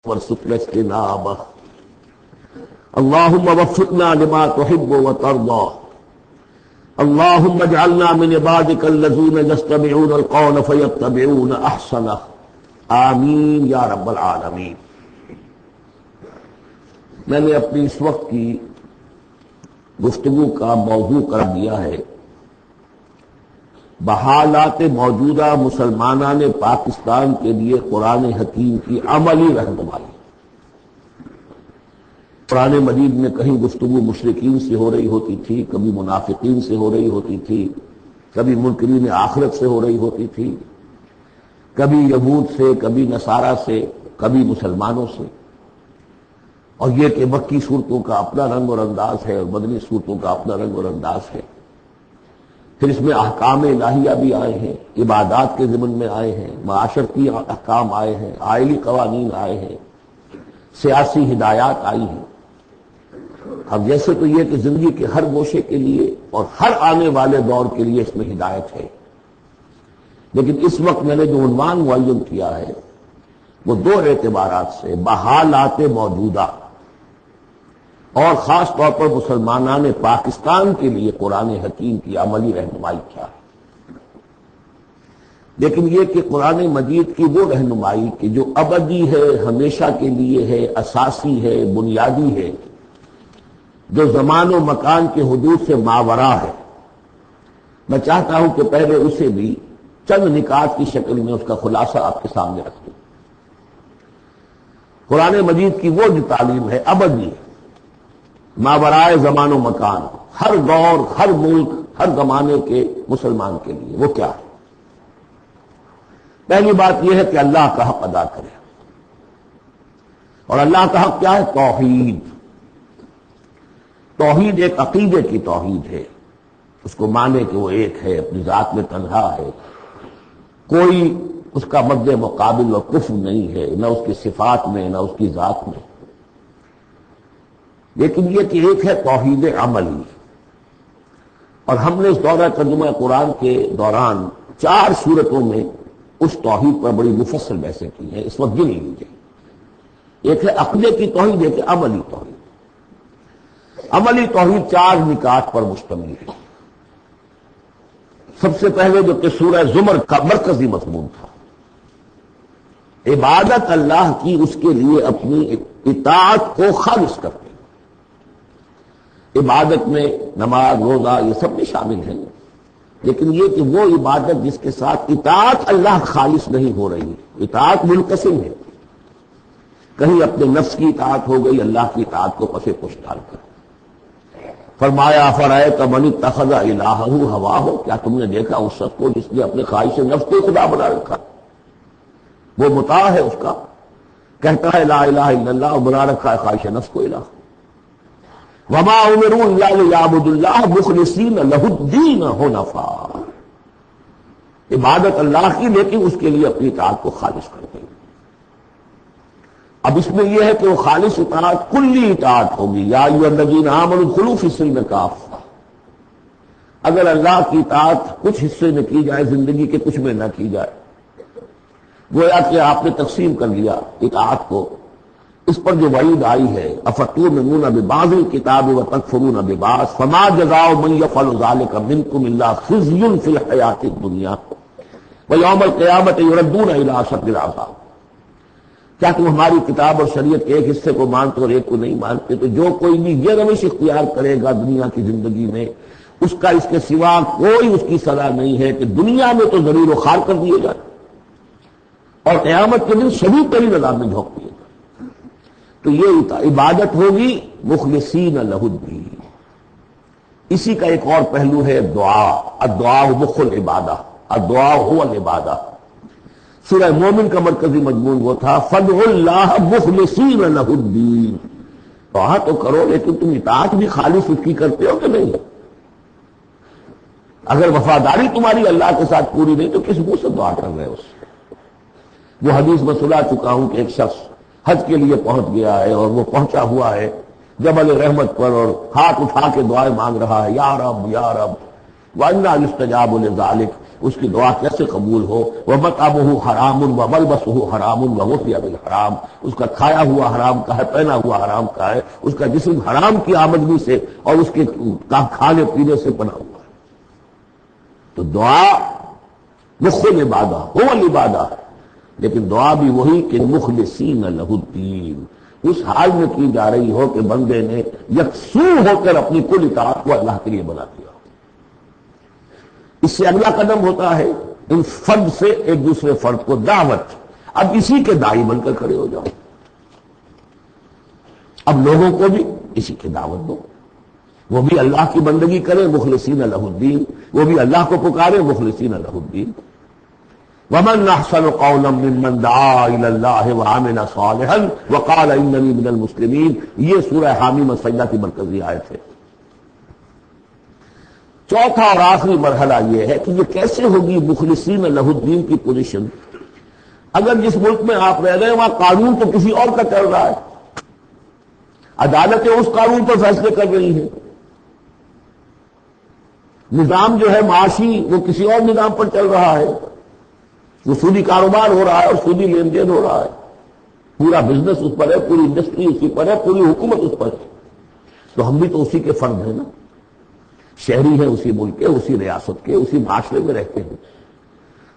وارزقنا اجتنابه اللهم وفقنا لما تحب وترضى اللهم اجعلنا من عبادك الذين يستمعون القول فيتبعون احسنه آمین یا رب العالمین۔ میں نے اپنی اس وقت کی گفتگو کا موضوع کر دیا ہے بحالات موجودہ مسلمانان پاکستان کے لیے قرآن حکیم کی عملی رہنمائی۔ قرآن مجید میں کہیں گفتگو مشرکین سے ہو رہی ہوتی تھی، کبھی منافقین سے ہو رہی ہوتی تھی، کبھی منکرین آخرت سے ہو رہی ہوتی تھی، کبھی یہود سے، کبھی نصارہ سے، کبھی مسلمانوں سے، اور یہ کہ مکی صورتوں کا اپنا رنگ اور انداز ہے اور مدنی صورتوں کا اپنا رنگ اور انداز ہے۔ پھر اس میں احکام الہیہ بھی آئے ہیں، عبادات کے ضمن میں آئے ہیں، معاشرتی احکام آئے ہیں، آئلی قوانین آئے ہیں، سیاسی ہدایات آئی ہیں۔ اب جیسے تو یہ کہ زندگی کے ہر گوشے کے لیے اور ہر آنے والے دور کے لیے اس میں ہدایت ہے، لیکن اس وقت میں نے جو عنوان معین کیا ہے وہ دو اعتبارات سے بحالات موجودہ اور خاص طور پر مسلمانان پاکستان کے لیے قرآن حکیم کی عملی رہنمائی کیا ہے۔ لیکن یہ کہ قرآن مجید کی وہ رہنمائی کہ جو ابدی ہے، ہمیشہ کے لیے ہے، اساسی ہے، بنیادی ہے، جو زمان و مکان کے حدود سے ماورا ہے، میں چاہتا ہوں کہ پہلے اسے بھی چند نکات کی شکل میں اس کا خلاصہ آپ کے سامنے رکھوں۔ قرآن مجید کی وہ جو تعلیم ہے ابدی، ماورائے زمان و مکان، ہر دور، ہر ملک، ہر زمانے کے مسلمان کے لیے وہ کیا ہے؟ پہلی بات یہ ہے کہ اللہ کا حق ادا کرے، اور اللہ کا حق کیا ہے؟ توحید۔ توحید ایک عقیدے کی توحید ہے، اس کو مانے کہ وہ ایک ہے، اپنی ذات میں تنہا ہے، کوئی اس کا مد مقابل و کفر نہیں ہے، نہ اس کی صفات میں نہ اس کی ذات میں۔ لیکن یہ کہ ایک ہے توحید عملی، اور ہم نے اس دورہ ترجمہ قرآن کے دوران 4 صورتوں میں اس توحید پر بڑی مفصل بحثیں کی ہیں، اس وقت گن لیجیے۔ ایک ہے عقیدے کی توحید، ایک ہے عملی توحید۔ عملی توحید 4 نکات پر مشتمل ہے۔ سب سے پہلے جو کہ سورہ زمر کا مرکزی مضمون تھا، عبادت اللہ کی اس کے لیے اپنی اطاعت کو خالص کرتے۔ عبادت میں نماز، روزہ یہ سب بھی شامل ہیں، لیکن یہ کہ وہ عبادت جس کے ساتھ اطاعت اللہ خالص نہیں ہو رہی، اطاعت منقسم ہے، کہیں اپنے نفس کی اطاعت ہو گئی اللہ کی اطاعت کو پس پش ڈال کر۔ فرمایا فرأیت من اتخذ الہہ ہواہ، کیا تم نے دیکھا اس شخص کو جس نے اپنے خواہش نفس کو خدا بنا رکھا؟ وہ مطاع ہے اس کا، کہتا ہے لا الہ الا اللہ، اور بنا رکھا ہے خواہش نفس کو الہ۔ وما امروا الا لیعبدوا اللہ مخلصین لہ الدین حنفاء، عبادت اللہ کی لیکن اس کے لیے اپنی اطاعت کو خالص کرتے ہیں۔ اب اس میں یہ ہے کہ وہ خالص اطاعت کلی اطاعت ہوگی، یا ایھا الذین آمنوا ادخلوا فی السلم کافہ۔ اگر اللہ کی اطاعت کچھ حصے میں کی جائے زندگی کے، کچھ میں نہ کی جائے، گویا کہ آپ نے تقسیم کر لیا اطاعت کو، اس پر جو وعید آئی ہے افتؤمنون ببعض الکتاب وتکفرون ببعض فما جزاء من یفعل ذلک منکم الا خزی فی الحیاۃ الدنیا ویوم القیامۃ یردون الی اشد العذاب۔ کیا تم ہماری کتاب اور شریعت کے ایک حصے کو مانتے اور ایک کو نہیں مانتے؟ تو جو کوئی بھی یہ روش اختیار کرے گا دنیا کی زندگی میں، اس کا اس کے سوا کوئی اس کی سزا نہیں ہے کہ دنیا میں تو ضرور و خوار کر دیے جائے اور قیامت کے دن شدید ترین عذاب میں جھونک دیے جائے۔ تو یہ عبادت ہوگی مخلصین لہ الدین۔ اسی کا ایک اور پہلو ہے دعا، الدعاء مخ العبادہ، الدعاء هو العبادہ۔ سورہ مومن کا مرکزی مضمون وہ تھا فادعوا اللہ مخلصین لہ الدین، دعا تو کرو لیکن تم اطاعت بھی خالص اس کی کرتے ہو کہ نہیں؟ اگر وفاداری تمہاری اللہ کے ساتھ پوری نہیں تو کس منہ سے دعا کر رہے ہو؟ وہ حدیث میں سنا چکا ہوں کہ ایک شخص حج کے لیے پہنچ گیا ہے اور وہ پہنچا ہوا ہے جبل رحمت پر اور ہاتھ اٹھا کے دعائیں مانگ رہا ہے، یا رب یا رب وَأَنَّىٰ يُسْتَجَابُ لِذَٰلِكَ، اس کی دعا کیسے قبول ہو؟ وَمَطْعَمُهُ حَرَامٌ وَمَلْبَسُهُ حَرَامٌ وَغُذِّيَ بِالْحَرَامِ، اس کا کھایا ہوا حرام کا ہے، پہنا ہوا حرام کا ہے، اس کا جسم حرام کی آمدنی سے اور اس کے کھانے پینے سے بنا ہوا ہے۔ تو دعا مخ العبادہ هو العبادہ، لیکن دعا بھی وہی کہ مخلصین لہ الدین، اس حال میں کی جا رہی ہو کہ بندے نے یکسو ہو کر اپنی کل اطاعت کو اللہ کے لیے بنا دیا۔ اس سے اگلا قدم ہوتا ہے ان فرد سے ایک دوسرے فرد کو دعوت، اب اسی کے داعی بن کر کھڑے ہو جاؤ، اب لوگوں کو بھی اسی کی دعوت دو، وہ بھی اللہ کی بندگی کرے مخلصین لہ الدین، وہ بھی اللہ کو پکارے مخلصین لہ الدین۔ ومن احسن قولا ممن دعا الى الله وعمل صالحا وقال انني من المسلمین، یہ سورہ حامیم السجدہ کی مرکزی آیت ہے۔ چوتھا اور آخری مرحلہ یہ ہے کہ یہ کیسے ہوگی مخلصین لہ الدین کی پوزیشن، اگر جس ملک میں آپ رہ رہے ہیں وہاں قانون تو کسی اور کا چل رہا ہے، عدالتیں اس قانون پر فیصلے کر رہی ہیں، نظام جو ہے معاشی وہ کسی اور نظام پر چل رہا ہے، وہ سودی کاروبار ہو رہا ہے اور سودی لین دین ہو رہا ہے، پورا بزنس اس پر ہے، پوری انڈسٹری اسی پر ہے، پوری حکومت اس پر ہے، تو ہم بھی تو اسی کے فرد ہیں نا، شہری ہیں اسی ملک کے، اسی ریاست کے، اسی معاشرے میں رہتے ہیں۔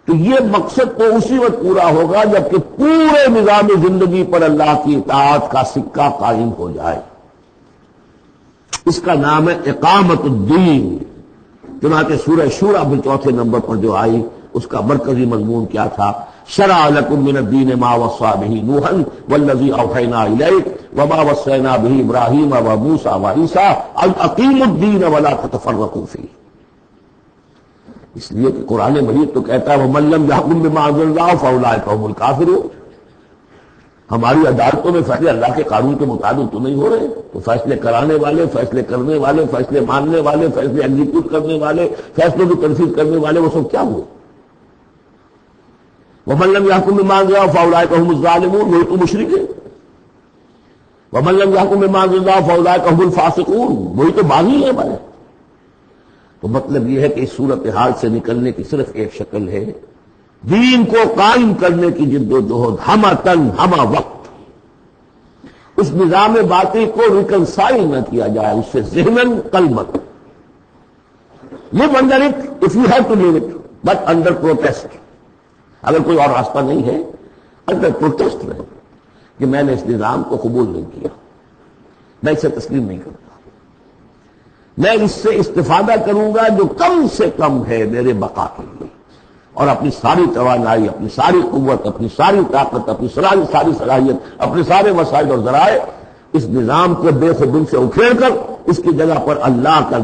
تو یہ مقصد تو اسی وقت پورا ہوگا جبکہ پورے نظام زندگی پر اللہ کی اطاعت کا سکہ قائم ہو جائے۔ اس کا نام ہے اقامت الدین۔ چنانچہ سورہ شورى میں چوتھے نمبر پر جو آئی اس کا مرکزی مضمون کیا تھا؟ شرع لکم من الدین ما وصى به نوحا والذی اوحینا الیک وما وصینا به ابراہیم وموسیٰ وعیسیٰ ان اقیموا الدین ولا تتفرقوا فیہ۔ اس لیے کہ قرآن مجید تو کہتا ہے ومن لم یحکم بما انزل اللہ فاولئک هم الکافرون، ہماری عدالتوں میں فیصلے اللہ کے قانون کے مطابق تو نہیں ہو رہے، تو فیصلے کرانے والے، فیصلے کرنے والے، فیصلے ماننے والے، فیصلے ایگزیکیوٹ کرنے والے، فیصلوں کی تنفیذ کرنے والے وہ سب کیا ہوئے؟ ومن لم يحكم بما انزل الله فاولئك هم الظالمون، وہی تو مشرک ہے۔ ومن لم يحكم بما انزل الله فاولئك هم الفاسقون، وہی تو باغی ہے ہمارے۔ تو مطلب یہ ہے کہ اس صورتحال سے نکلنے کی صرف ایک شکل ہے، دین کو قائم کرنے کی جد و جہد ہمہ تن ہمہ وقت، اس نظام باطل کو ریکنسائل نہ کیا جائے اس سے ذہناً قلباً۔ live under it if you have to live it but under protest، اگر کوئی اور راستہ نہیں ہے اندر پروٹیسٹ رہے کہ میں نے اس نظام کو قبول نہیں کیا، میں اسے تسلیم نہیں کرتا، میں اس سے استفادہ کروں گا جو کم سے کم ہے میرے بقا کے لیے، اور اپنی ساری توانائی، اپنی ساری قوت، اپنی ساری طاقت، اپنی ساری صلاحیت، اپنے سارے وسائل اور ذرائع اس نظام کو بے خودی سے اکھیڑ کر اس کی جگہ پر اللہ کا